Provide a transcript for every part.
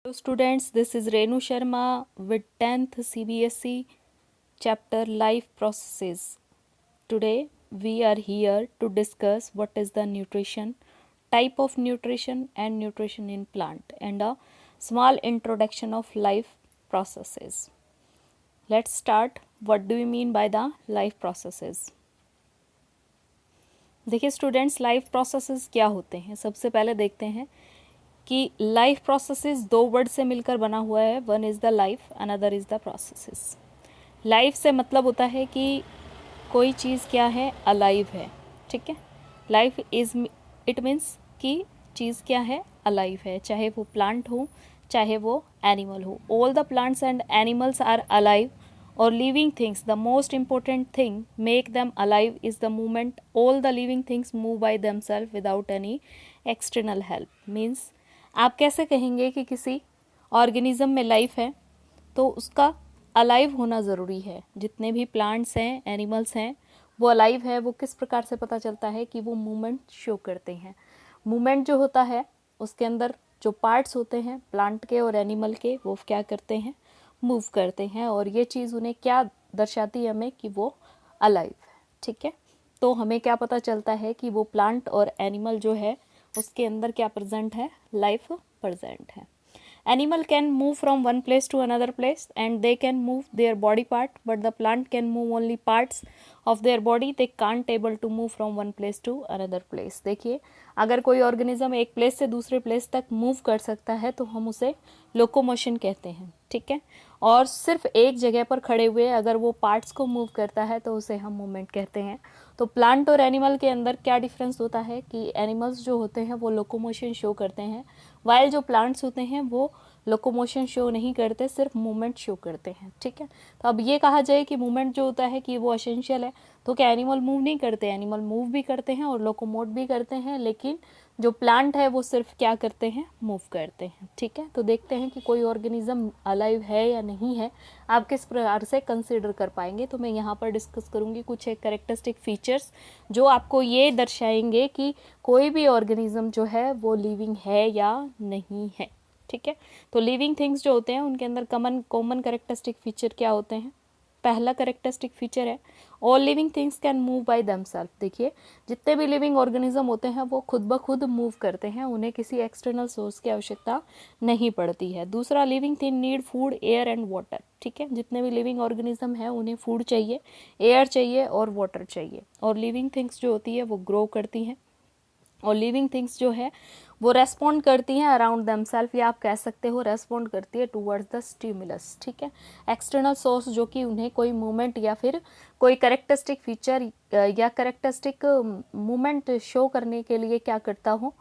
Hello students, this is Renu Sharma with 10th CBSE chapter Life Processes. Today we are here to discuss what is the nutrition, type of nutrition and nutrition in plant and a small introduction of life processes. Let's start. What do we mean by the life processes? देखिए students, life processes क्या होते हैं। सबसे पहले देखते हैं कि life processes दो वर्ड से मिलकर बना हुआ है। One is the life, another is the processes. Life से मतलब होता है कि कोई चीज़ क्या है, अलाइव है। ठीक है, लाइफ इज इट मीन्स कि चीज़ क्या है, अलाइव है, चाहे वो प्लांट हो चाहे वो एनिमल हो। All the plants and animals are alive or living things. The most important thing make them alive is the movement. All the living things move by themselves without any external help. Means आप कैसे कहेंगे कि किसी organism में life है तो उसका alive होना ज़रूरी है। जितने भी प्लांट्स हैं, एनिमल्स हैं, वो अलाइव है। वो किस प्रकार से पता चलता है कि वो मूवमेंट शो करते हैं। मूवमेंट जो होता है उसके अंदर जो पार्ट्स होते हैं प्लांट के और एनिमल के, वो क्या करते हैं, मूव करते हैं। और ये चीज़ उन्हें क्या दर्शाती है हमें कि वो अलाइव है। ठीक है, तो हमें क्या पता चलता है कि वो प्लांट और एनिमल जो है उसके अंदर क्या प्रेजेंट है, लाइफ प्रेजेंट है। Animal can move from one place to another place and they can move their body part, but the plant can move only parts of their body. They can't able to move from one place to another place. देखिए, अगर कोई organism एक place से दूसरे place तक move कर सकता है तो हम उसे लोकोमोशन कहते हैं। ठीक है, और सिर्फ एक जगह पर खड़े हुए अगर वो पार्ट्स को मूव करता है तो उसे हम मूवमेंट कहते हैं। तो प्लांट और एनिमल के अंदर क्या डिफरेंस होता है कि एनिमल्स जो होते हैं वो लोकोमोशन शो करते हैं, वाइल जो प्लांट्स होते हैं वो लोकोमोशन शो नहीं करते, सिर्फ मूवमेंट शो करते हैं। ठीक है, तो अब ये कहा जाए कि मूवमेंट जो होता है कि वो एसेंशियल है, तो क्या एनिमल मूव नहीं करते? एनिमल मूव भी करते हैं और लोकोमोट भी करते हैं, लेकिन जो प्लांट है वो सिर्फ क्या करते हैं, मूव करते हैं। ठीक है, तो देखते हैं कि कोई ऑर्गेनिज्म अलाइव है या नहीं है, आप किस प्रकार से कंसीडर कर पाएंगे। तो मैं यहाँ पर डिस्कस करूँगी कुछ एक कैरेक्टरिस्टिक फीचर्स जो आपको ये दर्शाएंगे कि कोई भी ऑर्गेनिज्म जो है वो लिविंग है या नहीं है। ठीक है, तो लिविंग थिंग्स जो होते हैं उनके अंदर कॉमन कैरेक्टरिस्टिक फीचर क्या होते हैं। पहला कैरेक्टरिस्टिक फीचर है all living things can move by themself. देखिए, जितने भी लिविंग ऑर्गेनिज्म होते हैं वो खुद ब खुद मूव करते हैं, उन्हें किसी एक्सटर्नल सोर्स की आवश्यकता नहीं पड़ती है। दूसरा, living thing need food, air and water. ठीक है, जितने भी लिविंग ऑर्गेनिज्म है उन्हें फूड चाहिए, एयर चाहिए और वाटर चाहिए। और लिविंग थिंग्स जो होती है वो ग्रो करती हैं, और लिविंग थिंग्स जो है वो रेस्पॉन्ड करती हैं अराउंड देमसेल्फ, या आप कह सकते हो रेस्पॉन्ड करती है टूवर्ड्स द स्टिमुलस। ठीक है, एक्सटर्नल सोर्स जो कि उन्हें कोई मूवमेंट या फिर कोई कैरेक्टरिस्टिक फीचर या कैरेक्टरिस्टिक मूवमेंट शो करने के लिए क्या करता हूँ,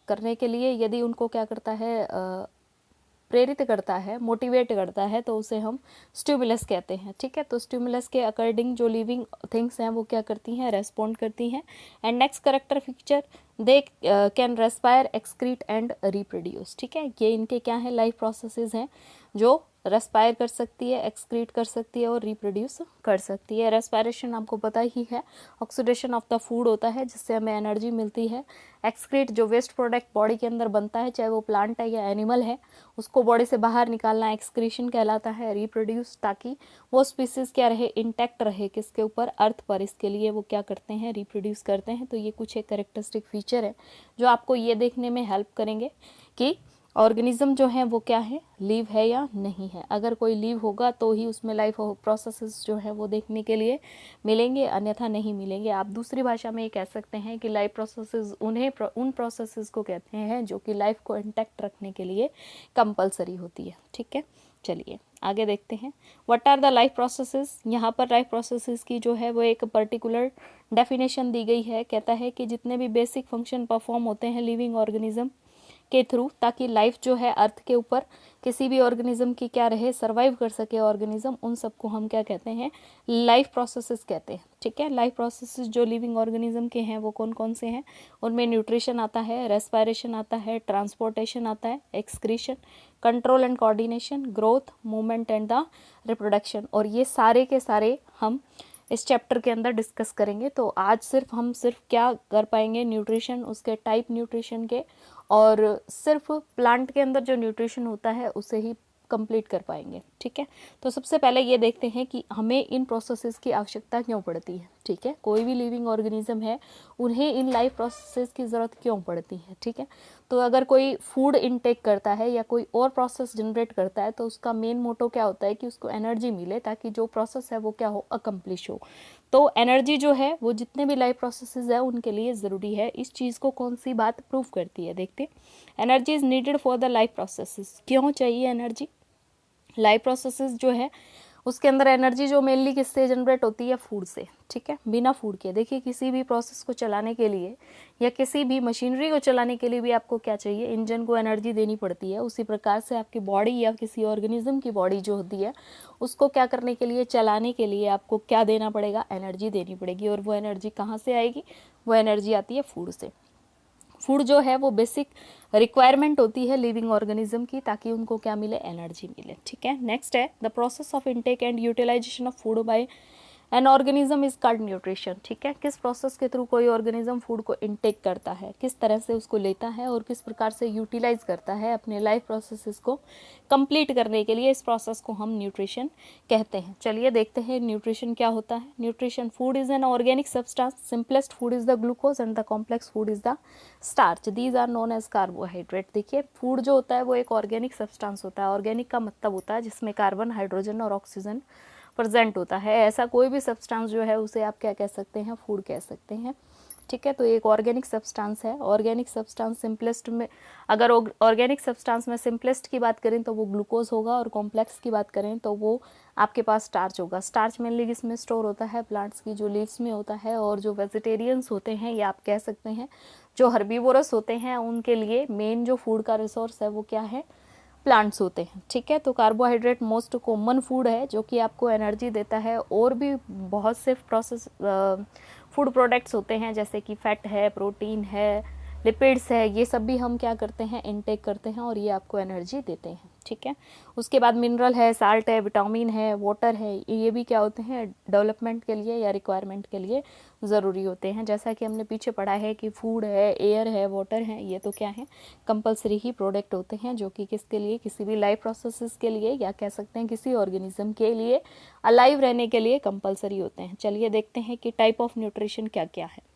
करने के लिए यदि उनको क्या करता है, प्रेरित करता है, मोटिवेट करता है, तो उसे हम स्टिमुलस कहते हैं। ठीक है, तो स्टिमुलस के अकॉर्डिंग जो लिविंग थिंग्स हैं वो क्या करती हैं, रेस्पॉन्ड करती हैं। And next character feature, they can respire, excrete and reproduce. ठीक है, ये इनके क्या है, लाइफ प्रोसेसेस हैं जो रेस्पायर कर सकती है, एक्सक्रीट कर सकती है और रिप्रोड्यूस कर सकती है। रेस्पायरेशन आपको पता ही है, ऑक्सीडेशन ऑफ द फूड होता है जिससे हमें एनर्जी मिलती है। एक्सक्रीट जो वेस्ट प्रोडक्ट बॉडी के अंदर बनता है, चाहे वो प्लांट है या एनिमल है, उसको बॉडी से बाहर निकालना एक्सक्रीशन कहलाता है। रिप्रोड्यूस, ताकि वो स्पीसीज क्या रहे, इंटैक्ट रहे, किसके ऊपर, अर्थ पर, इसके लिए वो क्या करते हैं, रिप्रोड्यूस करते हैं। तो ये कुछ एक कैरेक्टरिस्टिक फीचर है जो आपको ये देखने में हेल्प करेंगे कि ऑर्गेनिज्म जो है वो क्या है, लिव है या नहीं है। अगर कोई लिव होगा तो ही उसमें लाइफ प्रोसेसेस जो है वो देखने के लिए मिलेंगे, अन्यथा नहीं मिलेंगे। आप दूसरी भाषा में ये कह सकते हैं कि लाइफ प्रोसेसेस उन प्रोसेसेस को कहते हैं जो कि लाइफ को इंटैक्ट रखने के लिए कंपलसरी होती है। ठीक है, चलिए आगे देखते हैं। What are the life processes. यहाँ पर लाइफ प्रोसेसेस की जो है वो एक पर्टिकुलर डेफिनेशन दी गई है। कहता है कि जितने भी बेसिक फंक्शन परफॉर्म होते हैं लिविंग ऑर्गेनिज्म के थ्रू, ताकि लाइफ जो है अर्थ के ऊपर किसी भी ऑर्गेनिज्म की क्या रहे, सर्वाइव कर सके ऑर्गेनिज्म, उन सबको हम क्या कहते हैं, लाइफ प्रोसेसेस कहते हैं। ठीक है, लाइफ प्रोसेसेस जो लिविंग ऑर्गेनिज्म के हैं वो कौन कौन से हैं, उनमें न्यूट्रिशन आता है, रेस्पायरेशन आता है, ट्रांसपोर्टेशन आता है, excretion, control and coordination, growth, movement and the reproduction. और ये सारे के सारे हम इस चैप्टर के अंदर डिस्कस करेंगे। तो आज हम सिर्फ क्या कर पाएंगे, न्यूट्रिशन, उसके टाइप न्यूट्रिशन के, और सिर्फ प्लांट के अंदर जो न्यूट्रिशन होता है उसे ही कंप्लीट कर पाएंगे। ठीक है, तो सबसे पहले ये देखते हैं कि हमें इन प्रोसेसेस की आवश्यकता क्यों पड़ती है। ठीक है, कोई भी लिविंग ऑर्गेनिज्म है उन्हें इन लाइफ प्रोसेसेस की ज़रूरत क्यों पड़ती है। ठीक है, तो अगर कोई फूड इनटेक करता है या कोई और प्रोसेस जनरेट करता है तो उसका मेन मोटो क्या होता है कि उसको एनर्जी मिले, ताकि जो प्रोसेस है वो क्या हो, अकम्प्लिश हो। तो एनर्जी जो है वो जितने भी लाइफ प्रोसेसेस है उनके लिए ज़रूरी है। इस चीज़ को कौन सी बात प्रूव करती है, देखते हैं। Energy is needed for the life processes. क्यों चाहिए एनर्जी? लाइफ प्रोसेसेस जो है उसके अंदर एनर्जी जो मेनली किससे जनरेट होती है, फूड से। ठीक है, बिना फूड के देखिए किसी भी प्रोसेस को चलाने के लिए या किसी भी मशीनरी को चलाने के लिए भी आपको क्या चाहिए, इंजन को एनर्जी देनी पड़ती है। उसी प्रकार से आपकी बॉडी या किसी ऑर्गेनिज्म की बॉडी जो होती है उसको क्या करने के लिए, चलाने के लिए आपको क्या देना पड़ेगा, एनर्जी देनी पड़ेगी। और वो एनर्जी कहाँ से आएगी, वो एनर्जी आती है फूड से। फूड जो है वो बेसिक रिक्वायरमेंट होती है लिविंग ऑर्गेनिज्म की, ताकि उनको क्या मिले, एनर्जी मिले। ठीक है, नेक्स्ट है the process of intake and utilization of food by an organism is called nutrition. ठीक है, किस प्रोसेस के थ्रू कोई ऑर्गेनिज्म फूड को इनटेक करता है, किस तरह से उसको लेता है और किस प्रकार से यूटिलाइज करता है अपने लाइफ प्रोसेसेस को कंप्लीट करने के लिए, इस प्रोसेस को हम न्यूट्रिशन कहते हैं। चलिए देखते हैं न्यूट्रिशन क्या होता है। Nutrition, food is an organic substance, simplest food is the glucose and the complex food is the starch, these are known as carbohydrate. देखिए फूड जो होता है वो एक ऑर्गेनिक सब्सटेंस होता है। ऑर्गेनिक का मतलब होता है जिसमें कार्बन, हाइड्रोजन और ऑक्सीजन प्रेजेंट होता है। ऐसा कोई भी सब्सटेंस जो है उसे आप क्या कह सकते हैं, फूड कह सकते हैं। ठीक है, तो एक ऑर्गेनिक सब्सटेंस है। ऑर्गेनिक सब्सटेंस सिंपलेस्ट में, अगर ऑर्गेनिक सब्सटेंस में सिंपलेस्ट की बात करें तो वो ग्लूकोज होगा, और कॉम्प्लेक्स की बात करें तो वो आपके पास स्टार्च होगा। स्टार्च मेनली किसमें स्टोर होता है, प्लांट्स की जो लीव्स में होता है। और जो वेजिटेरियंस होते हैं या आप कह सकते हैं जो हर्बीवोरस होते हैं, उनके लिए मेन जो फूड का रिसोर्स है वो क्या है, प्लांट्स होते हैं। ठीक है, तो कार्बोहाइड्रेट मोस्ट कॉमन फूड है जो कि आपको एनर्जी देता है। और भी बहुत से प्रोसेस फूड प्रोडक्ट्स होते हैं जैसे कि फैट है, प्रोटीन है, लिपिड्स है, ये सब भी हम क्या करते हैं, इनटेक करते हैं और ये आपको एनर्जी देते हैं। ठीक है, उसके बाद मिनरल है, साल्ट है, विटामिन है, वाटर है, ये भी क्या होते हैं, डेवलपमेंट के लिए या रिक्वायरमेंट के लिए ज़रूरी होते हैं। जैसा कि हमने पीछे पढ़ा है कि फूड है, एयर है, वाटर है, ये तो क्या है, कंपलसरी ही प्रोडक्ट होते हैं जो कि किसके लिए, किसी भी लाइफ प्रोसेसेस के लिए या कह सकते हैं किसी ऑर्गेनिज्म के लिए अलाइव रहने के लिए कंपलसरी होते हैं। चलिए देखते हैं कि टाइप ऑफ न्यूट्रिशन क्या क्या है।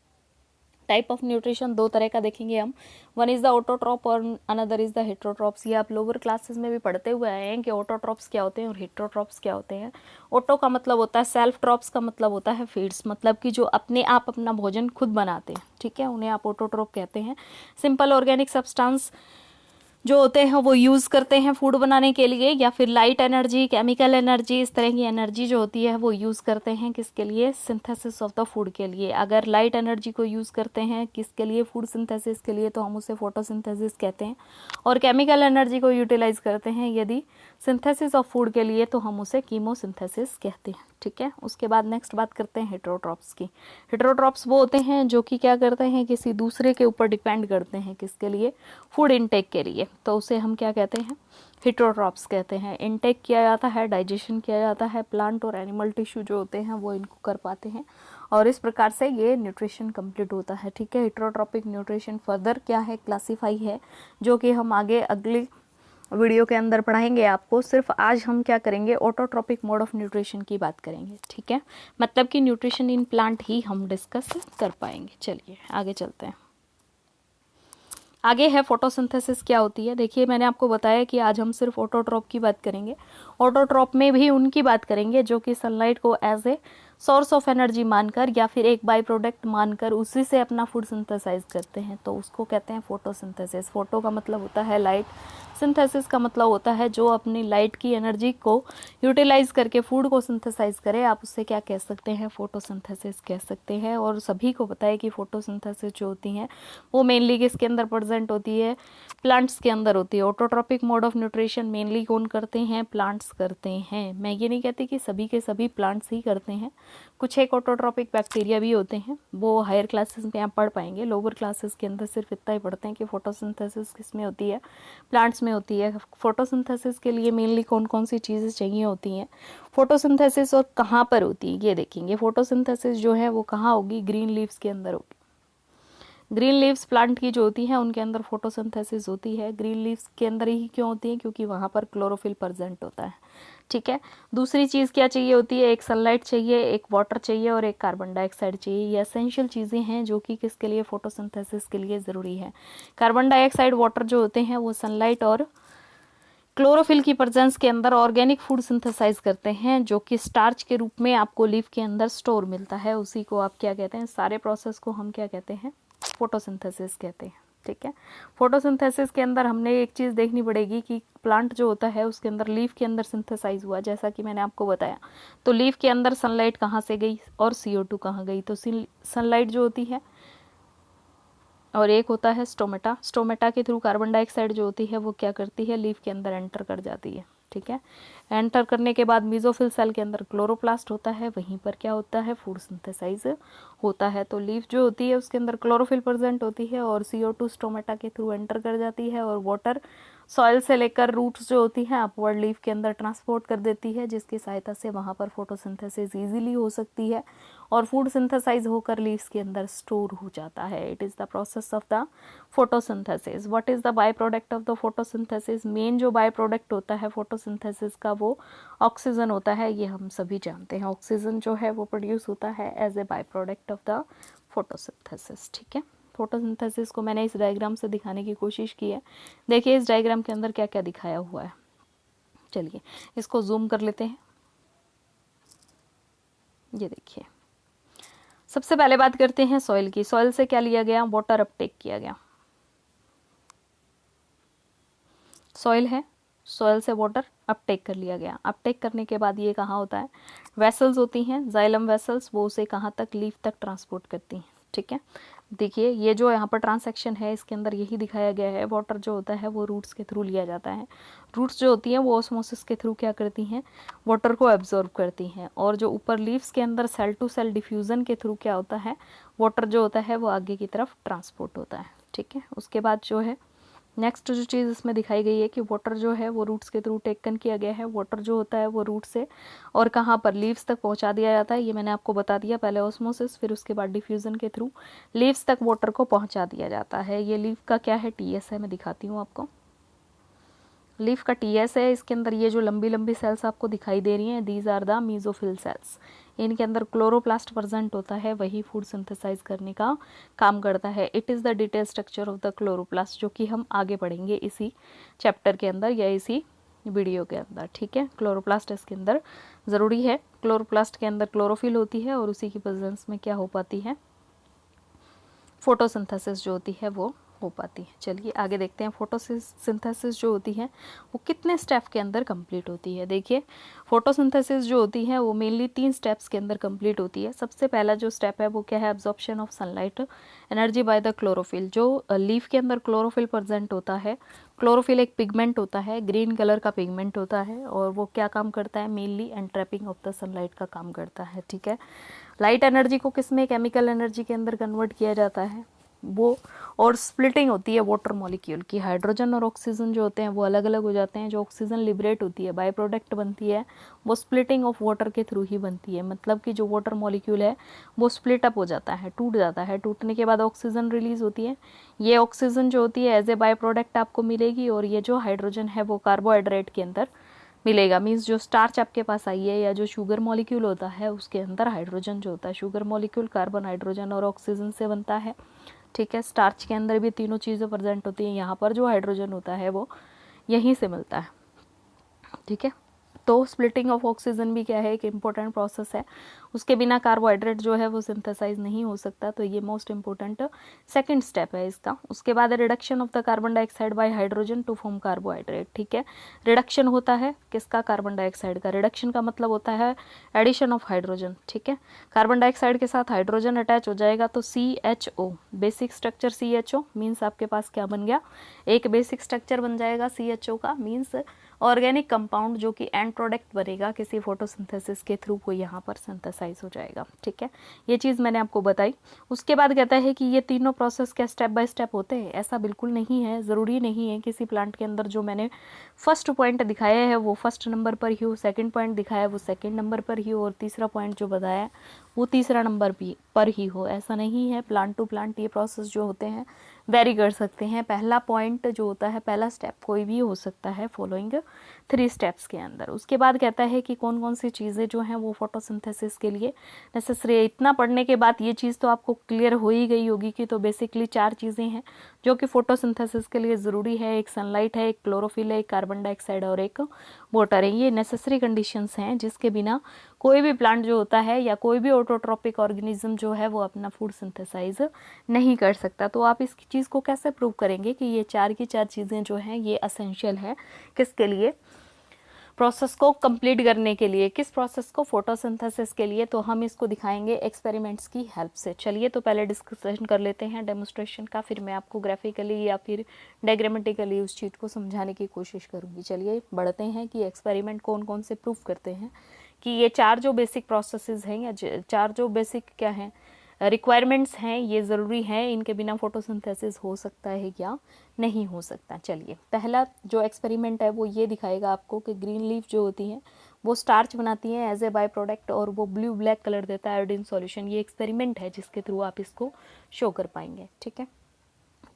टाइप ऑफ न्यूट्रिशन दो तरह का देखेंगे हम, वन इज़ द ऑटोट्रॉप और अनदर इज़ द हेट्रोट्रॉप्स। ये आप लोअर क्लासेस में भी पढ़ते हुए आए हैं कि ऑटोट्रॉप्स क्या होते हैं और हेट्रोट्रॉप्स क्या होते हैं। ऑटो का मतलब होता है सेल्फ, ट्रॉप्स का मतलब होता है फीड्स, मतलब कि जो अपने आप अपना भोजन खुद बनाते हैं। ठीक है, उन्हें आप ऑटोट्रॉप कहते हैं। सिंपल ऑर्गेनिक सब्सटेंस जो होते हैं वो यूज़ करते हैं फूड बनाने के लिए, या फिर लाइट एनर्जी, केमिकल एनर्जी, इस तरह की एनर्जी जो होती है वो यूज़ करते हैं किसके लिए, सिंथेसिस ऑफ द फूड के लिए। अगर लाइट एनर्जी को यूज़ करते हैं किसके लिए, फूड सिंथेसिस के लिए, तो हम उसे फोटोसिंथेसिस कहते हैं। और केमिकल एनर्जी को यूटिलाइज करते हैं यदि सिंथेसिस ऑफ फूड के लिए, तो हम उसे कीमोसिंथेसिस कहते हैं। ठीक है, उसके बाद नेक्स्ट बात करते हैं हेट्रोट्रॉप्स की। हेट्रोट्रॉप्स वो होते हैं जो कि क्या करते हैं, किसी दूसरे के ऊपर डिपेंड करते हैं किसके लिए, फूड इनटेक के लिए, तो उसे हम क्या कहते हैं, हेट्रोट्रॉप्स कहते हैं। इनटेक किया जाता है, डाइजेशन किया जाता है, प्लांट और एनिमल टिश्यू जो होते हैं वो इनको कर पाते हैं, और इस प्रकार से ये न्यूट्रिशन कंप्लीट होता है। ठीक है, हेट्रोट्रॉपिक न्यूट्रिशन फर्दर क्या है, क्लासीफाई है, जो कि हम आगे अगली वीडियो के अंदर पढ़ाएंगे आपको। सिर्फ आज हम क्या करेंगे, ऑटोट्रॉपिक मोड ऑफ न्यूट्रिशन की बात करेंगे। ठीक है, मतलब कि न्यूट्रिशन इन प्लांट ही हम डिस्कस कर पाएंगे। चलिए आगे चलते हैं। आगे है फोटोसिंथेसिस क्या होती है। देखिए मैंने आपको बताया कि आज हम सिर्फ ऑटोट्रॉप की बात करेंगे। ऑटोट्रॉप में भी उनकी बात करेंगे जो कि सनलाइट को as a source of energy मानकर या फिर एक बाई प्रोडक्ट मानकर उसी से अपना फूड सिंथेसाइज करते हैं, तो उसको कहते हैं फोटोसिंथेसिस। फोटो का मतलब होता है लाइट, सिंथेसिस का मतलब होता है जो अपनी लाइट की एनर्जी को यूटिलाइज करके फूड को सिंथेसाइज करे, आप उससे क्या कह सकते हैं, फोटोसिंथेसिस कह सकते हैं। और सभी को पता है कि फोटोसिंथेसिस जो होती हैं वो मेनली किसके अंदर प्रेजेंट होती है, प्लांट्स के अंदर होती है। Autotrophic mode of nutrition mainly कौन करते हैं, प्लांट्स करते हैं। मैं ये नहीं कहती कि सभी के सभी प्लांट्स ही करते हैं, कुछ एक ऑटोट्रॉपिक बैक्टीरिया भी होते हैं, वो हायर क्लासेस में आप पढ़ पाएंगे। लोअर क्लासेस के अंदर सिर्फ इतना ही पढ़ते हैं कि फोटोसिंथेसिस किस में होती है, प्लांट्स में होती है। फोटोसिंथेसिस के लिए मेनली कौन कौन सी चीज़ें चाहिए होती हैं, फोटोसिंथेसिस और कहाँ पर होती है ये देखेंगे। फोटोसिंथेसिस जो है वो कहाँ होगी, ग्रीन लीव्स के अंदर होगी। ग्रीन लीव्स प्लांट की जो होती हैं उनके अंदर फोटोसिंथेसिस होती है। ग्रीन लीव्स के अंदर ही क्यों होती है, क्योंकि वहाँ पर क्लोरोफिल प्रेजेंट होता है, ठीक है। दूसरी चीज़ क्या चाहिए होती है, एक सनलाइट चाहिए, एक वाटर चाहिए और एक कार्बन डाइऑक्साइड चाहिए। ये एसेंशियल चीज़ें हैं जो कि किसके लिए, फोटोसिंथेसिस के लिए ज़रूरी है। कार्बन डाइऑक्साइड, वाटर जो होते हैं वो सनलाइट और क्लोरोफिल की प्रेजेंस के अंदर ऑर्गेनिक फूड सिंथेसाइज करते हैं, जो कि स्टार्च के रूप में आपको लीफ के अंदर स्टोर मिलता है। उसी को आप क्या कहते हैं, सारे प्रोसेस को हम क्या कहते हैं, फोटोसिंथेसिस कहते हैं, ठीक है। फोटोसिंथेसिस के अंदर हमने एक चीज़ देखनी पड़ेगी कि प्लांट जो होता है उसके अंदर लीफ के अंदर सिंथेसाइज हुआ, जैसा कि मैंने आपको बताया। तो लीफ के अंदर सनलाइट कहाँ से गई और CO2 कहाँ गई, तो सनलाइट जो होती है और एक होता है स्टोमेटा। स्टोमेटा के थ्रू कार्बन डाइऑक्साइड जो होती है वो क्या करती है, लीफ के अंदर एंटर कर जाती है, ठीक है। एंटर करने के बाद मीजोफिल सेल के अंदर क्लोरोप्लास्ट होता है, वहीं पर क्या होता है, फूड सिंथेसाइज होता है। तो लीफ जो होती है उसके अंदर क्लोरोफिल प्रेजेंट होती है और CO2 स्टोमेटा के थ्रू एंटर कर जाती है और वाटर सॉइल से लेकर रूट्स जो होती हैं अपवर्ड लीफ के अंदर ट्रांसपोर्ट कर देती है, जिसकी सहायता से वहाँ पर फोटोसिंथेसिस इजीली हो सकती है और फूड सिंथेसाइज होकर लीव्स के अंदर स्टोर हो जाता है। It is the process of the photosynthesis. What is the by product of the photosynthesis, main जो बाय प्रोडक्ट होता है फोटोसिंथेसिस का वो ऑक्सीजन होता है, ये हम सभी जानते हैं। ऑक्सीजन जो है वो प्रोड्यूस होता है as a by product of the photosynthesis, ठीक है। फोटोसिंथेसिस को मैंने इस डायग्राम से दिखाने की कोशिश की है। देखिए इस डायग्राम के अंदर क्या क्या दिखाया हुआ है। चलिए इसको जूम कर लेते हैं। ये देखिए, सबसे पहले बात करते हैं सॉइल की। सॉइल से क्या लिया गया, वाटर अपटेक किया गया। सॉइल है, सॉइल से वाटर अपटेक कर लिया गया। अपटेक करने के बाद ये कहाँ होता है, वेसल्स होती हैं, जाइलम वेसल्स, वो उसे कहाँ तक, लीफ तक ट्रांसपोर्ट करती हैं, ठीक है। देखिए ये जो यहाँ पर ट्रांसैक्शन है इसके अंदर यही दिखाया गया है। वाटर जो होता है वो रूट्स के थ्रू लिया जाता है। रूट्स जो होती हैं वो ऑस्मोसिस के थ्रू क्या करती हैं, वाटर को एब्जॉर्ब करती हैं और जो ऊपर लीव्स के अंदर सेल टू सेल डिफ्यूज़न के थ्रू क्या होता है, वाटर जो होता है वो आगे की तरफ ट्रांसपोर्ट होता है, ठीक है। उसके बाद जो है नेक्स्ट जो चीज़ इसमें दिखाई गई है कि वाटर जो है वो रूट्स के थ्रू टेकन किया गया है। वाटर जो होता है वो रूट से और कहाँ पर, लीव्स तक पहुँचा दिया जाता है। ये मैंने आपको बता दिया, पहले ऑस्मोसिस, फिर उसके बाद डिफ्यूज़न के थ्रू लीव्स तक वाटर को पहुँचा दिया जाता है। ये लीफ का क्या है, TS है, मैं दिखाती हूँ आपको। लीफ का TS है, इसके अंदर ये जो लंबी लंबी सेल्स आपको दिखाई दे रही हैं, these are the mesophyll cells. इनके अंदर क्लोरोप्लास्ट प्रेजेंट होता है, वही फूड सिंथेसाइज करने का काम करता है। It is the detail structure of the chloroplast, जो कि हम आगे पढ़ेंगे इसी चैप्टर के अंदर या इसी वीडियो के अंदर, ठीक है। क्लोरोप्लास्ट इसके अंदर ज़रूरी है। क्लोरोप्लास्ट के अंदर क्लोरोफिल होती है और उसी की प्रेजेंस में क्या हो पाती है, फोटोसिंथेसिस जो होती है वो हो पाती है। चलिए आगे देखते हैं, फोटोसिंथेसिस जो होती है वो कितने स्टेप के अंदर कंप्लीट होती है। देखिए फोटोसिंथेसिस जो होती है वो मेनली 3 स्टेप्स के अंदर कंप्लीट होती है। सबसे पहला जो स्टेप है वो क्या है, absorption of sunlight energy by the chlorophyll. जो लीफ के अंदर क्लोरोफिल प्रेजेंट होता है, क्लोरोफिल एक पिगमेंट होता है, ग्रीन कलर का पिगमेंट होता है और वो क्या काम करता है, मेनली एंट्रैपिंग ऑफ द सनलाइट का काम करता है, ठीक है। लाइट एनर्जी को किस में, केमिकल एनर्जी के अंदर कन्वर्ट किया जाता है वो, और स्प्लिटिंग होती है वाटर मॉलिक्यूल की। हाइड्रोजन और ऑक्सीजन जो होते हैं वो अलग अलग हो जाते हैं। जो ऑक्सीजन लिबरेट होती है, बाय प्रोडक्ट बनती है, वो स्प्लिटिंग ऑफ वाटर के थ्रू ही बनती है। मतलब कि जो वाटर मॉलिक्यूल है वो स्प्लिट अप हो जाता है, टूट जाता है। टूटने के बाद ऑक्सीजन रिलीज होती है। ये ऑक्सीजन जो होती है एज ए बाय प्रोडक्ट आपको मिलेगी और ये जो हाइड्रोजन है वो कार्बोहाइड्रेट के अंदर मिलेगा। मीन्स जो स्टार्च आपके पास आई है या जो शुगर मॉलिक्यूल होता है उसके अंदर हाइड्रोजन जो होता है, शुगर मॉलिक्यूल कार्बन, हाइड्रोजन और ऑक्सीजन से बनता है, ठीक है। स्टार्च के अंदर भी तीनों चीज़ें प्रेजेंट होती हैं। यहाँ पर जो हाइड्रोजन होता है वो यहीं से मिलता है, ठीक है। तो स्प्लिटिंग ऑफ ऑक्सीजन भी क्या है, एक इम्पोर्टेंट प्रोसेस है। उसके बिना कार्बोहाइड्रेट जो है वो सिंथेसाइज नहीं हो सकता, तो ये मोस्ट इंपॉर्टेंट सेकंड स्टेप है इसका। उसके बाद reduction of the carbon dioxide by hydrogen to form carbohydrate, ठीक है। रिडक्शन होता है किसका, कार्बन डाइऑक्साइड का। रिडक्शन का मतलब होता है एडिशन ऑफ हाइड्रोजन, ठीक है। कार्बन डाइऑक्साइड के साथ हाइड्रोजन अटैच हो जाएगा तो CHO, basic structure CHO means आपके पास क्या बन गया, एक बेसिक स्ट्रक्चर बन जाएगा CHO का, मीन्स ऑर्गेनिक कंपाउंड जो कि एंड प्रोडक्ट बनेगा किसी फोटोसिंथेसिस के थ्रू वो यहाँ पर सिंथेसाइज हो जाएगा। ठीक है, ये चीज़ मैंने आपको बताई। उसके बाद कहता है कि ये तीनों प्रोसेस क्या स्टेप बाय स्टेप होते हैं? ऐसा बिल्कुल नहीं है, ज़रूरी नहीं है किसी प्लांट के अंदर जो मैंने फर्स्ट पॉइंट दिखाया है वो फर्स्ट नंबर पर ही हो, सेकंड पॉइंट दिखाया है वो सेकंड नंबर पर ही हो, और तीसरा पॉइंट जो बताया वो तीसरा नंबर पर ही हो। ऐसा नहीं है, प्लांट टू प्लांट ये प्रोसेस जो होते हैं वेरी कर सकते हैं। पहला पॉइंट जो होता है, पहला स्टेप कोई भी हो सकता है फॉलोइंग 3 स्टेप्स के अंदर। उसके बाद कहता है कि कौन कौन सी चीज़ें जो हैं वो फोटोसिंथेसिस के लिए नेसेसरी है। इतना पढ़ने के बाद ये चीज़ तो आपको क्लियर हो ही गई होगी कि तो बेसिकली 4 चीज़ें हैं जो कि फोटोसिंथेसिस के लिए ज़रूरी है। एक सनलाइट है, एक क्लोरोफिल है, एक कार्बन डाइऑक्साइड और एक वाटर है। ये नेसेसरी कंडीशंस हैं जिसके बिना कोई भी प्लांट जो होता है या कोई भी ऑटोट्रॉपिक ऑर्गेनिज्म जो है वो अपना फूड सिंथेसाइज नहीं कर सकता। तो आप इस चीज़ को कैसे प्रूव करेंगे कि ये 4 की 4 चीज़ें जो हैं ये असेंशियल है किसके लिए? प्रोसेस को कंप्लीट करने के लिए। किस प्रोसेस को? फोटोसिंथेसिस के लिए। तो हम इसको दिखाएंगे एक्सपेरिमेंट्स की हेल्प से। चलिए तो पहले डिस्कशन कर लेते हैं डेमोस्ट्रेशन का, फिर मैं आपको ग्राफिकली या फिर डायग्रामेटिकली उस चीज़ को समझाने की कोशिश करूँगी। चलिए बढ़ते हैं कि एक्सपेरिमेंट कौन कौन से प्रूव करते हैं कि ये 4 जो बेसिक प्रोसेसेस हैं या 4 जो बेसिक क्या हैं रिक्वायरमेंट्स हैं ये ज़रूरी हैं, इनके बिना फोटोसिंथेसिस हो सकता है या नहीं हो सकता। चलिए पहला जो एक्सपेरिमेंट है वो ये दिखाएगा आपको कि ग्रीन लीफ जो होती हैं वो स्टार्च बनाती हैं एज ए बाय प्रोडक्ट और वो ब्लू ब्लैक कलर देता है आयोडीन सॉल्यूशन। ये एक्सपेरिमेंट है जिसके थ्रू आप इसको शो कर पाएंगे। ठीक है,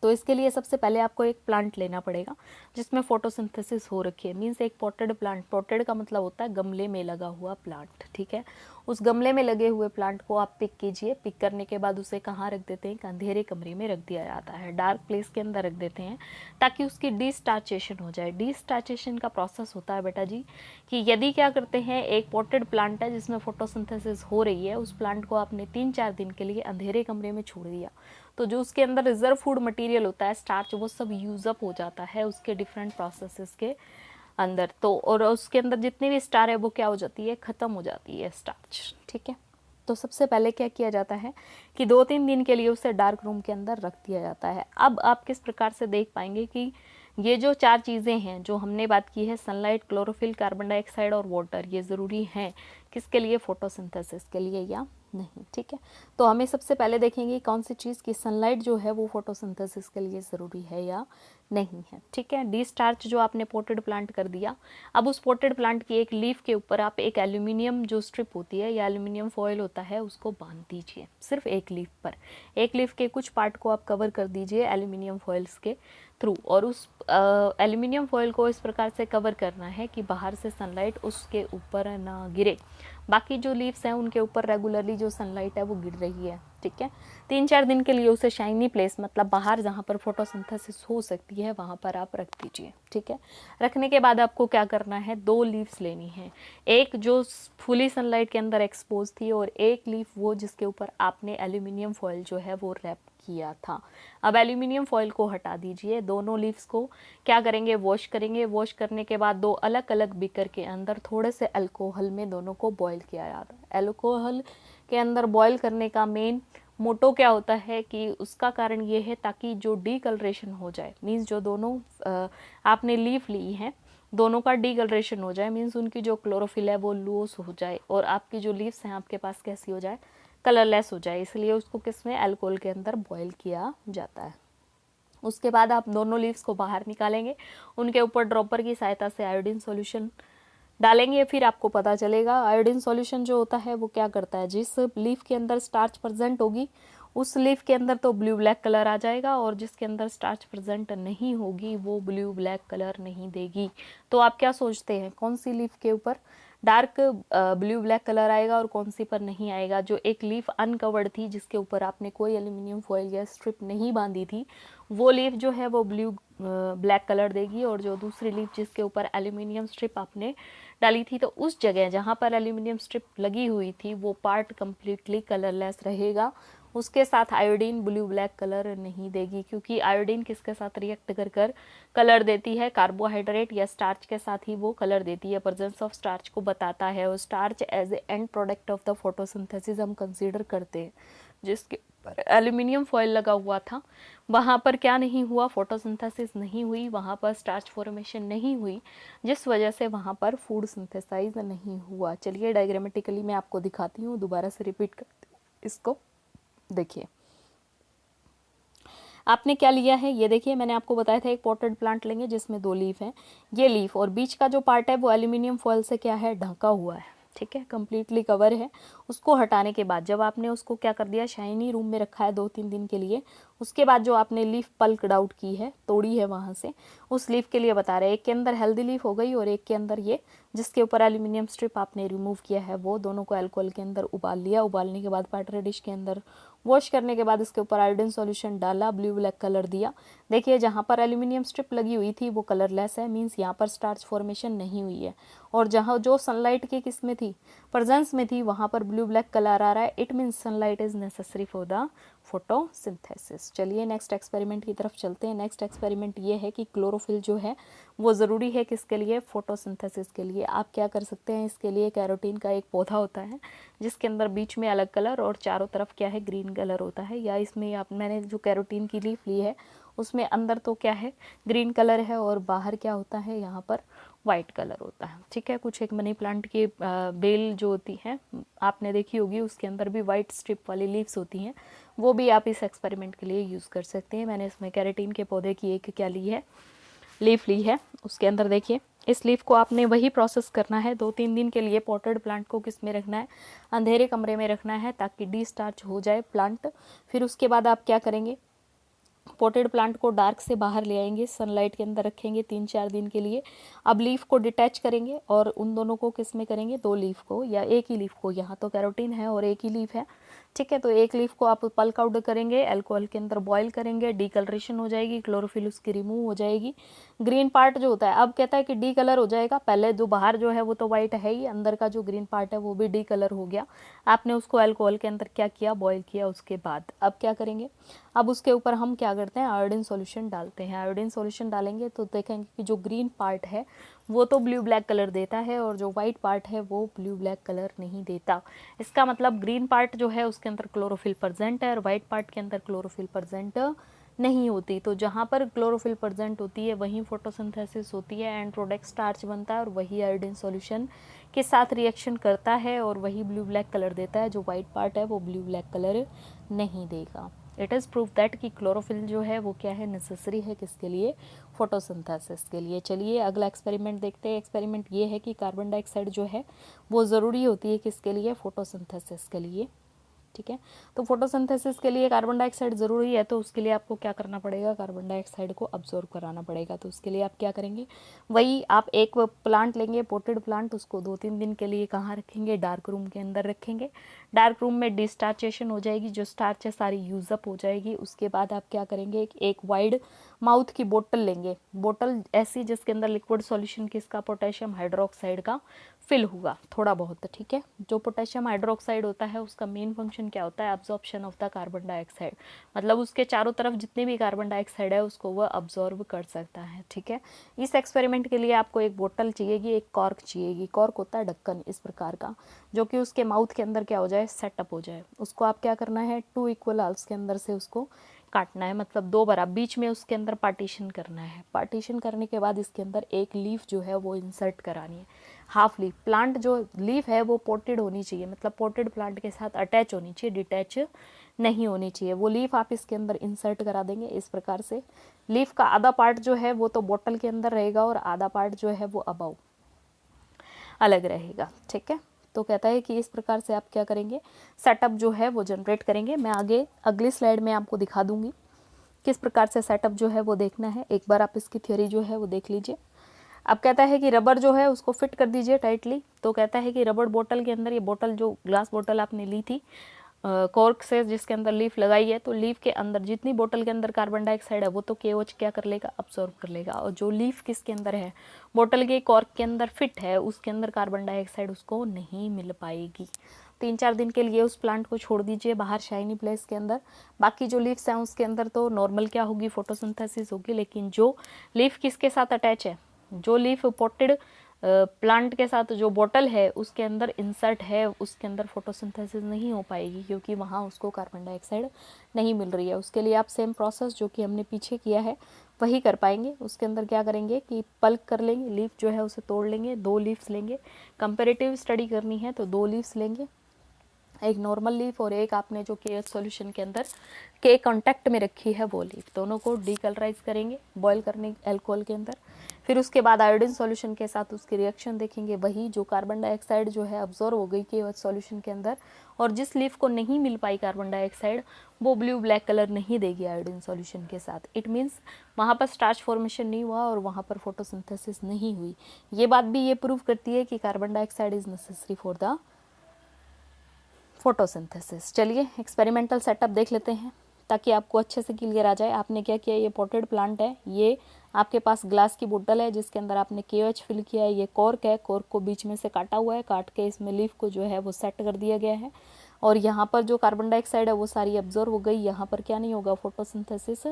तो इसके लिए सबसे पहले आपको एक प्लांट लेना पड़ेगा जिसमें फोटोसिंथेसिस हो रखी है। मीन्स एक पॉटेड प्लांट, पॉटेड का मतलब होता है गमले में लगा हुआ प्लांट। ठीक है, उस गमले में लगे हुए प्लांट को आप पिक कीजिए। पिक करने के बाद उसे कहाँ रख देते हैं? अंधेरे कमरे में रख दिया जाता है, डार्क प्लेस के अंदर रख देते हैं ताकि उसकी डिस्टार्चेशन हो जाए। डिस्टार्चेशन का प्रोसेस होता है बेटा जी कि यदि क्या करते हैं, एक पॉटेड प्लांट है जिसमें फोटोसिंथेसिस हो रही है, उस प्लांट को आपने 3-4 दिन के लिए अंधेरे कमरे में छोड़ दिया तो जो उसके अंदर रिजर्व फूड मटेरियल होता है स्टार्च, वो सब यूज अप हो जाता है उसके डिफरेंट प्रोसेसेस के अंदर। तो और उसके अंदर जितनी भी स्टार है वो क्या हो जाती है? ख़त्म हो जाती है स्टार्च। ठीक है, तो सबसे पहले क्या किया जाता है कि 2-3 दिन के लिए उसे डार्क रूम के अंदर रख दिया जाता है। अब आप किस प्रकार से देख पाएंगे कि ये जो 4 चीज़ें हैं जो हमने बात की है, सनलाइट, क्लोरोफिल, कार्बन डाइऑक्साइड और वाटर, ये ज़रूरी हैं किसके लिए? फोटोसिंथेसिस के लिए या नहीं। ठीक है, तो हमें सबसे पहले देखेंगे कौन सी चीज़ की सनलाइट जो है वो फोटोसिंथेसिस के लिए ज़रूरी है या नहीं है। ठीक है, डी स्टार्च जो आपने पोटेड प्लांट कर दिया, अब उस पोटेड प्लांट की एक लीफ के ऊपर आप एक एल्यूमिनियम जो स्ट्रिप होती है या एल्यूमिनियम फॉयल होता है उसको बांध दीजिए। सिर्फ एक लीफ पर, एक लीफ के कुछ पार्ट को आप कवर कर दीजिए एल्यूमिनियम फॉयल्स के थ्रू, और उस एल्यूमिनियम फॉयल को इस प्रकार से कवर करना है कि बाहर से सनलाइट उसके ऊपर ना गिरे। बाकी जो लीव्स हैं उनके ऊपर रेगुलरली जो सनलाइट है वो गिर रही है। ठीक है, 3-4 दिन के लिए उसे शाइनी प्लेस मतलब बाहर जहाँ पर फोटोसिंथेसिस हो सकती है वहाँ पर आप रख दीजिए। ठीक है, रखने के बाद आपको क्या करना है? 2 लीव्स लेनी है, एक जो फुली सनलाइट के अंदर एक्सपोज थी और एक लीफ वो जिसके ऊपर आपने एल्यूमिनियम फॉयल जो है वो रैप किया था। अब एल्यूमिनियम फॉयल को हटा दीजिए, दोनों लीव्स को क्या करेंगे? वॉश करेंगे। वॉश करने के बाद 2 अलग अलग बीकर के अंदर थोड़े से अल्कोहल में दोनों को बॉईल किया जाता है। अल्कोहल के अंदर बॉईल करने का मेन मोटो क्या होता है कि उसका कारण ये है ताकि जो डीकलरेशन हो जाए, मीन्स जो दोनों आपने लीफ ली है दोनों का डीकलरेशन हो जाए, मीन्स उनकी जो क्लोरोफिल है वो लूज हो जाए और आपकी जो लीव्स हैं आपके पास कैसी हो जाए? कलरलेस हो जाए। इसलिए उसको किसमें? अल्कोहल के अंदर बॉईल किया जाता है। उसके बाद आप दोनों लीव्स को बाहर निकालेंगे, उनके ऊपर ड्रॉपर की सहायता से आयोडीन सॉल्यूशन डालेंगे। फिर आपको पता चलेगा आयोडीन सॉल्यूशन जो होता है वो क्या करता है, जिस लीफ के अंदर स्टार्च प्रेजेंट होगी उस लीफ के अंदर तो ब्लू ब्लैक कलर आ जाएगा और जिसके अंदर स्टार्च प्रेजेंट नहीं होगी वो ब्लू ब्लैक कलर नहीं देगी। तो आप क्या सोचते हैं कौन सी लीफ के ऊपर डार्क ब्लू ब्लैक कलर आएगा और कौन सी पर नहीं आएगा? जो एक लीफ अनकवर्ड थी जिसके ऊपर आपने कोई एल्यूमिनियम फॉयल या स्ट्रिप नहीं बांधी थी वो लीफ जो है वो ब्लू ब्लैक कलर देगी, और जो दूसरी लीफ जिसके ऊपर एल्यूमिनियम स्ट्रिप आपने डाली थी तो उस जगह जहाँ पर एल्यूमिनियम स्ट्रिप लगी हुई थी वो पार्ट कम्प्लीटली कलरलेस रहेगा। उसके साथ आयोडीन ब्लू ब्लैक कलर नहीं देगी, क्योंकि आयोडीन किसके साथ रिएक्ट कर कर कलर देती है? कार्बोहाइड्रेट या स्टार्च के साथ ही वो कलर देती है, प्रेजेंस ऑफ स्टार्च को बताता है। और starch as a end product of the photosynthesis हम कंसीडर करते हैं। जिसके ऊपर एल्यूमिनियम फॉयल लगा हुआ था, वहाँ पर क्या नहीं हुआ, फोटोसिंथेसिस नहीं हुई, वहाँ पर स्टार्च फॉर्मेशन नहीं हुई, जिस वजह से वहाँ पर फूड सिंथेसाइज नहीं हुआ। चलिए डायग्रामेटिकली मैं आपको दिखाती हूँ, दोबारा से रिपीट करती हूँ इसको। देखिए आपने क्या लिया है, ये देखिए मैंने आपको बताया था एक पॉटेड प्लांट लेंगे जिसमें 2 लीफ हैं। ये लीफ और बीच का जो पार्ट है वो एल्यूमिनियम फॉयल से क्या है, ढका हुआ है, ठीक है, कम्प्लीटली कवर है। उसको हटाने के बाद जब आपने उसको क्या कर दिया, शाइनी रूम में रखा है 2-3 दिन के लिए, उसके बाद जो आपने लीफ पल्कड आउट की है, तोड़ी है वहाँ से, उस लीफ के लिए बता रहे हैं एक के अंदर हेल्दी लीफ हो गई और एक के अंदर ये जिसके ऊपर एल्यूमिनियम स्ट्रिप आपने रिमूव किया है, वो दोनों को अल्कोहल के अंदर उबाल लिया। उबालने के बाद पार्टर डिश के अंदर वॉश करने के बाद इसके ऊपर आयोडीन सॉल्यूशन डाला, ब्लू ब्लैक कलर दिया। देखिए जहाँ पर एल्यूमिनियम स्ट्रिप लगी हुई थी वो कलरलेस है, मीन्स यहाँ पर स्टार्च फॉर्मेशन नहीं हुई है, और जहाँ जो सनलाइट की किस में थी, प्रेजेंस में थी, वहाँ पर ब्लू ब्लैक कलर आ रहा है। It means sunlight is necessary for the photosynthesis. चलिए नेक्स्ट एक्सपेरिमेंट की तरफ चलते हैं। नेक्स्ट एक्सपेरिमेंट ये है कि क्लोरोफिल जो है वो ज़रूरी है किसके लिए, फोटोसिंथेसिस के लिए। आप क्या कर सकते हैं इसके लिए, कैरोटीन का एक पौधा होता है जिसके अंदर बीच में अलग कलर और चारों तरफ क्या है, ग्रीन कलर होता है, या इसमें आप मैंने जो कैरोटीन की लीफ ली है उसमें अंदर तो क्या है, ग्रीन कलर है और बाहर क्या होता है, यहाँ पर वाइट कलर होता है, ठीक है। कुछ एक मनी प्लांट की बेल जो होती है आपने देखी होगी, उसके अंदर भी वाइट स्ट्रिप वाली लीव्स होती हैं, वो भी आप इस एक्सपेरिमेंट के लिए यूज़ कर सकते हैं। मैंने इसमें कैरेटीन के पौधे की एक क्या ली है, लीफ ली है। उसके अंदर देखिए इस लीफ को आपने वही प्रोसेस करना है 2-3 दिन के लिए। पॉटेड प्लांट को किस में रखना है, अंधेरे कमरे में रखना है ताकि डिस्टार्च हो जाए प्लांट। फिर उसके बाद आप क्या करेंगे, पॉटेड प्लांट को डार्क से बाहर ले आएंगे, सनलाइट के अंदर रखेंगे 3-4 दिन के लिए। अब लीफ को डिटैच करेंगे और उन दोनों को किस में करेंगे, 2 लीफ को या एक ही लीफ को, यहाँ तो कैरोटीन है और एक ही लीफ है, ठीक है। तो एक लीफ को आप पल्क आउट करेंगे, अल्कोहल के अंदर बॉईल करेंगे, डीकलरेशन हो जाएगी, क्लोरोफिल उसकी रिमूव हो जाएगी। ग्रीन पार्ट जो होता है, अब कहता है कि डी कलर हो जाएगा, पहले जो बाहर जो है वो तो वाइट है ही, अंदर का जो ग्रीन पार्ट है वो भी डी कलर हो गया। आपने उसको अल्कोहल के अंदर क्या किया, बॉईल किया। उसके बाद अब क्या करेंगे, अब उसके ऊपर हम क्या करते हैं, आयोडीन सॉल्यूशन डालते हैं। आयोडीन सॉल्यूशन डालेंगे तो देखेंगे कि जो ग्रीन पार्ट है वो तो ब्लू ब्लैक कलर देता है और जो वाइट पार्ट है वो ब्लू ब्लैक कलर नहीं देता। इसका मतलब ग्रीन पार्ट जो है उसके अंदर क्लोरोफिल प्रेजेंट है और वाइट पार्ट के अंदर क्लोरोफिल प्रेजेंट नहीं होती। तो जहाँ पर क्लोरोफिल प्रेजेंट होती है वहीं फोटोसिंथेसिस होती है एंड प्रोडक्ट स्टार्च बनता है और वही आयोडीन सॉल्यूशन के साथ रिएक्शन करता है और वही ब्लू ब्लैक कलर देता है। जो वाइट पार्ट है वो ब्लू ब्लैक कलर नहीं देगा। इट इज़ प्रूफ दैट कि क्लोरोफिल जो है वो क्या है, नेसेसरी है किसके लिए, फोटोसिंथेसिस के लिए। चलिए अगला एक्सपेरिमेंट देखते हैं। एक्सपेरिमेंट ये है कि कार्बन डाइऑक्साइड जो है वो ज़रूरी होती है किसके लिए, फोटोसिंथेसिस के लिए, ठीक है। तो फोटोसिंथेसिस के लिए कार्बन डाइऑक्साइड ज़रूरी है, तो उसके लिए आपको क्या करना पड़ेगा, कार्बन डाइऑक्साइड को अब्जॉर्ब कराना पड़ेगा। तो उसके लिए आप क्या करेंगे, वही आप एक प्लांट लेंगे, पोटेड प्लांट, उसको 2-3 दिन के लिए कहाँ रखेंगे, डार्क रूम के अंदर रखेंगे। डार्क रूम में डिस्टार्चेशन हो जाएगी, जो स्टार्च है सारी यूज़अप हो जाएगी। उसके बाद आप क्या करेंगे, एक वाइड माउथ की बोतल लेंगे, बोतल ऐसी जिसके अंदर लिक्विड सॉल्यूशन किसका, पोटेशियम हाइड्रोक्साइड का फिल हुआ थोड़ा बहुत, ठीक है। जो पोटेशियम हाइड्रोक्साइड होता है उसका मेन फंक्शन क्या होता है, absorption of the carbon dioxide, मतलब उसके चारों तरफ जितने भी कार्बन डाइऑक्साइड है उसको वह अब्जॉर्ब कर सकता है, ठीक है। इस एक्सपेरिमेंट के लिए आपको एक बोतल चाहिएगी, एक कॉर्क चाहिएगी। कॉर्क होता है ढक्कन इस प्रकार का, जो कि उसके माउथ के अंदर क्या हो जाए, सेटअप हो जाए। उसको आप क्या करना है, 2 इक्वल हाल्स के अंदर से उसको काटना है, मतलब 2 बराबर, बीच में उसके अंदर पार्टीशन करना है। पार्टीशन करने के बाद इसके अंदर एक लीफ जो है वो इंसर्ट करानी है, हाफ लीफ। प्लांट जो लीफ है वो पोटेड होनी चाहिए, मतलब पोटेड प्लांट के साथ अटैच होनी चाहिए, डिटैच नहीं होनी चाहिए। वो लीफ आप इसके अंदर इंसर्ट करा देंगे इस प्रकार से। लीफ का आधा पार्ट जो है वो तो बोतल के अंदर रहेगा और आधा पार्ट जो है वो अबाउ अलग रहेगा, ठीक है। तो कहता है कि इस प्रकार से आप क्या करेंगे, सेटअप जो है वो जनरेट करेंगे। मैं आगे अगली स्लाइड में आपको दिखा दूंगी किस प्रकार से सेटअप जो है वो देखना है। एक बार आप इसकी थ्योरी जो है वो देख लीजिए। अब कहता है कि रबर जो है उसको फिट कर दीजिए टाइटली। तो कहता है कि रबर बोतल के अंदर, ये बोतल जो ग्लास बोतल आपने ली थी कॉर्क से, जिसके अंदर लीफ लगाई है, तो लीफ के अंदर जितनी बोतल के अंदर कार्बन डाइऑक्साइड है वो तो KOH क्या कर लेगा, अब्सॉर्ब कर लेगा। और जो लीफ किसके अंदर है, बोतल के कॉर्क के अंदर फिट है, उसके अंदर कार्बन डाइऑक्साइड उसको नहीं मिल पाएगी। 3-4 दिन के लिए उस प्लांट को छोड़ दीजिए बाहर शाइनी प्लेस के अंदर। बाकी जो लीव्स हैं उसके अंदर तो नॉर्मल क्या होगी, फोटोसिंथेसिस होगी। लेकिन जो लीफ किसके साथ अटैच है, जो लीफ पोटेड प्लांट के साथ जो बॉटल है उसके अंदर इंसर्ट है, उसके अंदर फोटोसिंथेसिस नहीं हो पाएगी, क्योंकि वहाँ उसको कार्बन डाइऑक्साइड नहीं मिल रही है। उसके लिए आप सेम प्रोसेस जो कि हमने पीछे किया है वही कर पाएंगे। उसके अंदर क्या करेंगे कि पल्प कर लेंगे, लीफ जो है उसे तोड़ लेंगे, 2 लीव्स लेंगे। कंपेरेटिव स्टडी करनी है तो 2 लीव्स लेंगे, एक नॉर्मल लीफ और एक आपने जो KH सॉल्यूशन के अंदर के कांटेक्ट में रखी है वो लीफ, दोनों को डीकलराइज करेंगे बॉयल करने अल्कोहल के अंदर। फिर उसके बाद आयोडीन सॉल्यूशन के साथ उसकी रिएक्शन देखेंगे, वही जो कार्बन डाइऑक्साइड जो है अब्जॉर्व हो गई KH सॉल्यूशन के अंदर, और जिस लीफ को नहीं मिल पाई कार्बन डाइऑक्साइड वो ब्लू ब्लैक कलर नहीं देगी आयोडीन सॉल्यूशन के साथ। इट मीन्स वहाँ पर स्टार्च फॉर्मेशन नहीं हुआ और वहाँ पर फोटोसिंथेसिस नहीं हुई। ये बात भी ये प्रूव करती है कि carbon dioxide is necessary for the photosynthesis. चलिए एक्सपेरिमेंटल सेटअप देख लेते हैं ताकि आपको अच्छे से क्लियर आ जाए। आपने क्या किया, ये पॉटेड प्लांट है, ये आपके पास ग्लास की बोतल है जिसके अंदर आपने KOH फिल किया है, ये कॉर्क है, कॉर्क को बीच में से काटा हुआ है, काट के इसमें लीफ को जो है वो सेट कर दिया गया है, और यहाँ पर जो कार्बन डाइऑक्साइड है वो सारी अब्जॉर्व हो गई। यहाँ पर क्या नहीं होगा, फोटोसिंथेसिस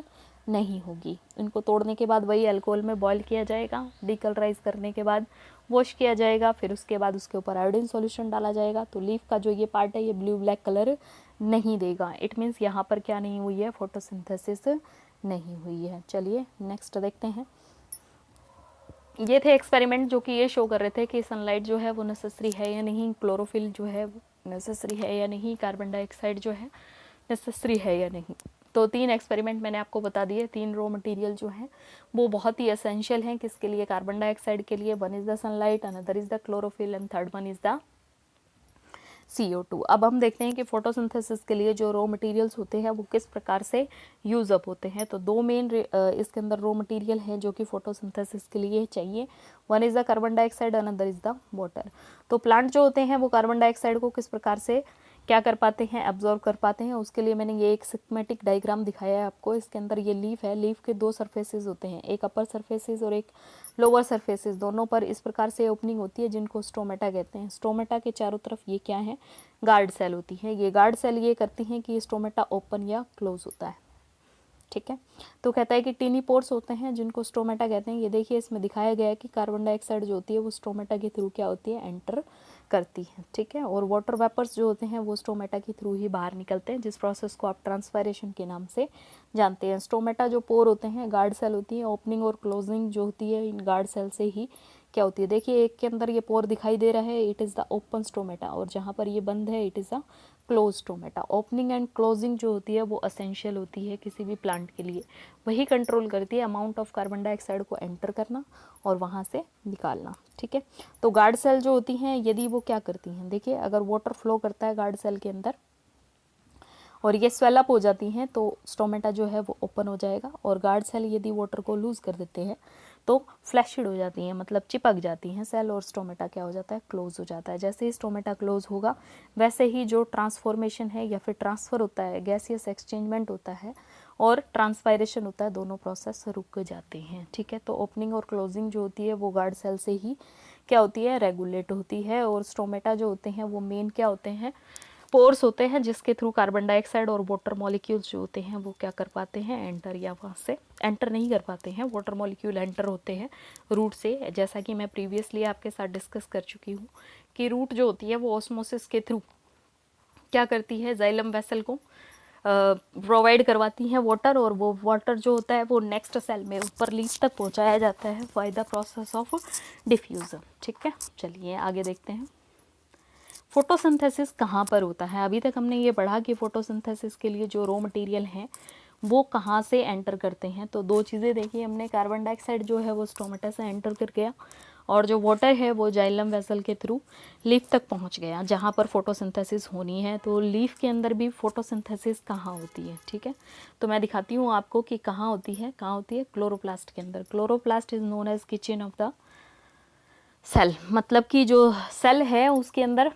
नहीं होगी। इनको तोड़ने के बाद वही अल्कोहल में बॉयल किया जाएगा, डीकलराइज करने के बाद वॉश किया जाएगा, फिर उसके बाद उसके ऊपर आयोडीन सॉल्यूशन डाला जाएगा। तो लीफ का जो ये पार्ट है ये ब्लू ब्लैक कलर नहीं देगा। इट मीन्स यहाँ पर क्या नहीं हुई है, फोटोसिंथेसिस नहीं हुई है। चलिए नेक्स्ट देखते हैं। ये थे एक्सपेरिमेंट जो कि ये शो कर रहे थे कि सनलाइट जो है वो नेसेसरी है या नहीं, क्लोरोफिल जो है वो नेसेसरी है या नहीं, कार्बन डाइऑक्साइड जो है नेसेसरी है या नहीं। तो 3 एक्सपेरिमेंट मैंने आपको बता दिए। 3 रॉ मटेरियल जो हैं वो बहुत ही एसेंशियल हैं किसके लिए, कार्बन डाइऑक्साइड के लिए। One is the sunlight, another is the chlorophyll and third one is the CO2। अब हम देखते हैं कि फोटोसिंथेसिस के लिए जो रॉ मटेरियल्स होते हैं वो किस प्रकार से यूज अप होते हैं। तो 2 मेन इसके अंदर रॉ मटेरियल हैं जो कि फोटोसिंथेसिस के लिए चाहिए। One is the carbon dioxide, another is the water. तो प्लांट जो होते हैं वो कार्बन डाइऑक्साइड को किस प्रकार से क्या कर पाते हैं, एब्जॉर्ब कर पाते हैं। उसके लिए मैंने ये एक सिस्टमेटिक डायग्राम दिखाया है आपको। इसके अंदर ये लीफ है, लीफ के 2 सरफेसेस होते हैं, एक अपर सरफेसेस और एक लोअर सरफेसेस। दोनों पर इस प्रकार से ओपनिंग होती है जिनको स्टोमेटा कहते हैं। स्टोमेटा के चारों तरफ ये क्या है, गार्ड सेल होती है। ये गार्ड सेल ये करती हैं कि स्टोमेटा ओपन या क्लोज होता है। ठीक है, तो कहता है कि टीनी पोर्स होते हैं जिनको स्टोमेटा कहते हैं। ये देखिए इसमें दिखाया गया है कि कार्बन डाइऑक्साइड जो होती है वो स्टोमेटा के थ्रू क्या होती है, एंटर करती है। ठीक है, और वाटर वेपर्स जो होते हैं वो स्टोमेटा के थ्रू ही बाहर निकलते हैं, जिस प्रोसेस को आप ट्रांसपायरेशन के नाम से जानते हैं। स्टोमेटा जो पोर होते हैं, गार्ड सेल होती है, ओपनिंग और क्लोजिंग जो होती है इन गार्ड सेल से ही क्या होती है। देखिए एक के अंदर ये पोर दिखाई दे रहा है, it is the open stomata, और जहाँ पर ये बंद है it is the close stomata. Opening and closing जो होती है वो असेंशियल होती है किसी भी प्लांट के लिए। वही कंट्रोल करती है अमाउंट ऑफ कार्बन डाइऑक्साइड को एंटर करना और वहाँ से निकालना। ठीक है, तो गार्ड सेल जो होती हैं यदि वो क्या करती हैं, देखिए अगर वाटर फ्लो करता है गार्ड सेल के अंदर और ये स्वेल अप हो जाती हैं तो स्टोमेटा जो है वो ओपन हो जाएगा, और गार्ड सेल यदि वाटर को लूज कर देते हैं तो फ्लैशिड हो जाती हैं, मतलब चिपक जाती हैं सेल, और स्टोमेटा क्या हो जाता है, क्लोज हो जाता है। जैसे ही स्टोमेटा क्लोज होगा वैसे ही जो ट्रांसफॉर्मेशन है या फिर ट्रांसफ़र होता है, गैसियस एक्सचेंजमेंट होता है और ट्रांसपायरेशन होता है, दोनों प्रोसेस रुक जाते हैं। ठीक है, तो ओपनिंग और क्लोजिंग जो होती है वो गार्ड सेल से ही क्या होती है, रेगुलेट होती है। और स्टोमेटा जो होते हैं वो मेन क्या होते हैं, पोर्स होते हैं जिसके थ्रू कार्बन डाइऑक्साइड और वाटर मॉलिक्यूल्स जो होते हैं वो क्या कर पाते हैं, एंटर, या वहाँ से एंटर नहीं कर पाते हैं। वाटर मॉलिक्यूल एंटर होते हैं रूट से, जैसा कि मैं प्रीवियसली आपके साथ डिस्कस कर चुकी हूँ कि रूट जो होती है वो ऑस्मोसिस के थ्रू क्या करती है, जाइलम वेसल को प्रोवाइड करवाती हैं वाटर, और वो वाटर जो होता है वो नेक्स्ट सेल में ऊपर लीफ तक पहुँचाया जाता है by the process of diffusion. ठीक है, चलिए आगे देखते हैं फोटोसिंथेसिस कहाँ पर होता है। अभी तक हमने ये पढ़ा कि फोटोसिंथेसिस के लिए जो रॉ मटेरियल हैं वो कहाँ से एंटर करते हैं। तो 2 चीज़ें देखी हमने, कार्बन डाइऑक्साइड जो है वो स्टोमेटा से एंटर कर गया, और जो वाटर है वो जाइलम वेसल के थ्रू लीफ तक पहुंच गया जहां पर फोटोसिंथेसिस होनी है। तो लीफ के अंदर भी फोटोसिंथेसिस कहाँ होती है, ठीक है, तो मैं दिखाती हूँ आपको कि कहाँ होती है। क्लोरोप्लास्ट के अंदर। Chloroplast is known as kitchen of the cell, मतलब कि जो सेल है उसके अंदर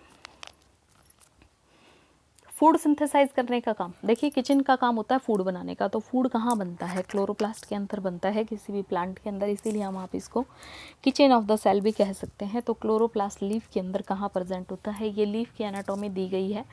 फूड सिंथेसाइज करने का काम। देखिए किचन का काम होता है फूड बनाने का, तो फूड कहाँ बनता है, क्लोरोप्लास्ट के अंदर बनता है किसी भी प्लांट के अंदर, इसीलिए हम आप इसको किचन ऑफ द सेल भी कह सकते हैं। तो क्लोरोप्लास्ट लीफ के अंदर कहाँ प्रेजेंट होता है, ये लीफ की एनाटॉमी दी गई है।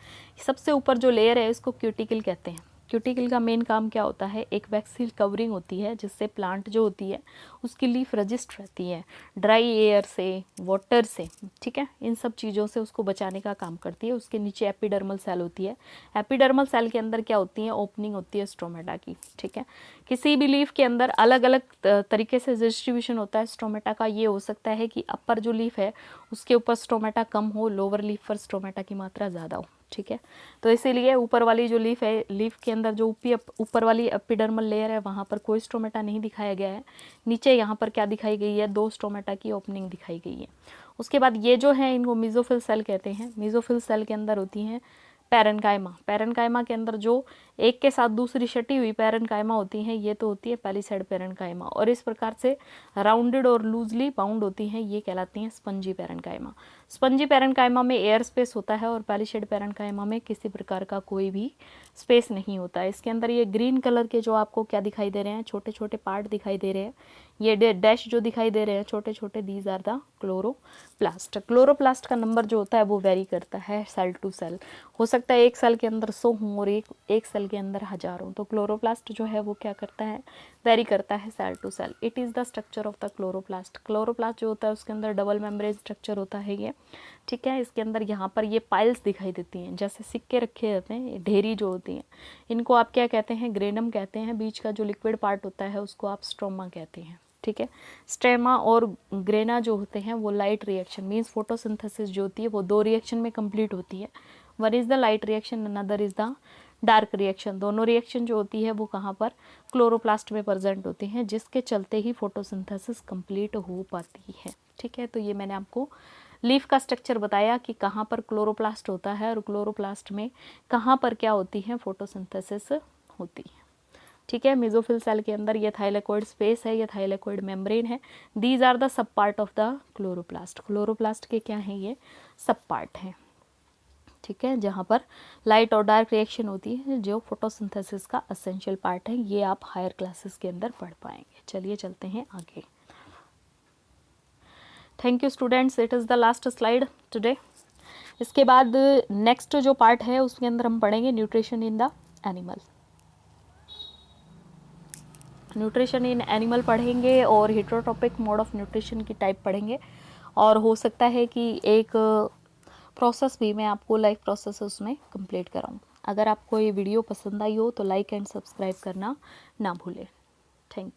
सबसे ऊपर जो लेयर है इसको क्यूटिकल कहते हैं। क्यूटिकल का मेन काम क्या होता है, एक वैक्सील कवरिंग होती है जिससे प्लांट जो होती है उसकी लीफ रजिस्ट रहती है ड्राई एयर से, वाटर से, ठीक है, इन सब चीज़ों से उसको बचाने का काम करती है। उसके नीचे एपिडर्मल सेल होती है। एपिडर्मल सेल के अंदर क्या होती है, ओपनिंग होती है स्टोमेटा की, ठीक है। किसी भी लीफ के अंदर अलग अलग तरीके से डिस्ट्रीब्यूशन होता है स्टोमेटा का। ये हो सकता है कि अपर जो लीफ है उसके ऊपर स्टोमेटा कम हो, लोअर लीफ पर स्टोमेटा की मात्रा ज़्यादा हो, ठीक है। तो इसीलिए ऊपर वाली जो लीफ है, लीफ के अंदर जो ऊपर वाली एपिडर्मल लेयर है वहाँ पर कोई स्टोमेटा नहीं दिखाया गया है। नीचे यहाँ पर क्या दिखाई गई है, 2 स्टोमेटा की ओपनिंग दिखाई गई है। उसके बाद ये जो है इनको मेसोफिल सेल कहते हैं। मेसोफिल सेल के अंदर होती हैं पैरेन्काइमा। पैरेन्काइमा के अंदर जो एक के साथ दूसरी सटी हुई पैरेन्काइमा होती हैं, ये तो होती है पैलिसेड पैरेन्काइमा, और इस प्रकार से राउंडेड और लूजली बाउंड होती हैं, ये कहलाती हैं स्पंजी पैरेन्काइमा। स्पंजी पैरेन्काइमा में एयर स्पेस होता है और पैलिसेड पैरेन्काइमा में किसी प्रकार का कोई भी स्पेस नहीं होता है। इसके अंदर ये ग्रीन कलर के जो आपको क्या दिखाई दे रहे हैं, छोटे छोटे पार्ट दिखाई दे रहे हैं, ये डैश जो दिखाई दे रहे हैं छोटे छोटे, these are the chloroplast. Chloroplast का नंबर जो होता है वो वेरी करता है सेल टू सेल। हो सकता है एक सेल के अंदर 100 हों और एक सेल के अंदर 1000 हों। तो क्लोरोप्लास्ट जो है वो क्या करता है, वेरी करता है cell to cell. It is the structure of the chloroplast. Chloroplast जो होता है उसके अंदर डबल मेम्ब्रेन स्ट्रक्चर होता है ये, ठीक है। इसके अंदर यहाँ पर ये पाइल्स दिखाई देती हैं, जैसे सिक्के रखे रहते हैं, ढेरी जो होती हैं, इनको आप क्या कहते हैं, ग्रेनम कहते हैं। बीच का जो लिक्विड पार्ट होता है उसको आप स्ट्रोमा कहते हैं, ठीक है। स्टेमा और ग्रेना जो होते हैं वो लाइट रिएक्शन मीन्स फोटोसिंथेसिस जो होती है वो 2 रिएक्शन में कंप्लीट होती है। One is the light reaction, another is the dark reaction. दोनों रिएक्शन जो होती है वो कहाँ पर, क्लोरोप्लास्ट में प्रेजेंट होती हैं, जिसके चलते ही फोटोसिंथेसिस कंप्लीट हो पाती है, ठीक है। तो ये मैंने आपको लीफ का स्ट्रक्चर बताया कि कहाँ पर क्लोरोप्लास्ट होता है और क्लोरोप्लास्ट में कहाँ पर क्या होती है, फोटोसिंथेसिस होती है, ठीक है। मेसोफिल सेल के अंदर ये थाइलेकोइड स्पेस है, ये थाइलेकोइड मेम्ब्रेन है। These are the sub part of the chloroplast. Chloroplast के क्या हैं, ये सब पार्ट हैं, ठीक है, जहाँ पर लाइट और डार्क रिएक्शन होती है जो फोटोसिंथेसिस का एसेंशियल पार्ट है। ये आप हायर क्लासेस के अंदर पढ़ पाएंगे। चलिए चलते हैं आगे। Thank you students, it is the last slide today. इसके बाद नेक्स्ट जो पार्ट है उसके अंदर हम पढ़ेंगे nutrition in the animal. Nutrition in animal पढ़ेंगे और हेटेरोट्रॉपिक मोड ऑफ न्यूट्रिशन की टाइप पढ़ेंगे, और हो सकता है कि एक प्रोसेस भी मैं आपको लाइफ प्रोसेस उसमें कंप्लीट कराऊँ। अगर आपको ये वीडियो पसंद आई हो तो लाइक एंड सब्सक्राइब करना ना भूलें। Thank you.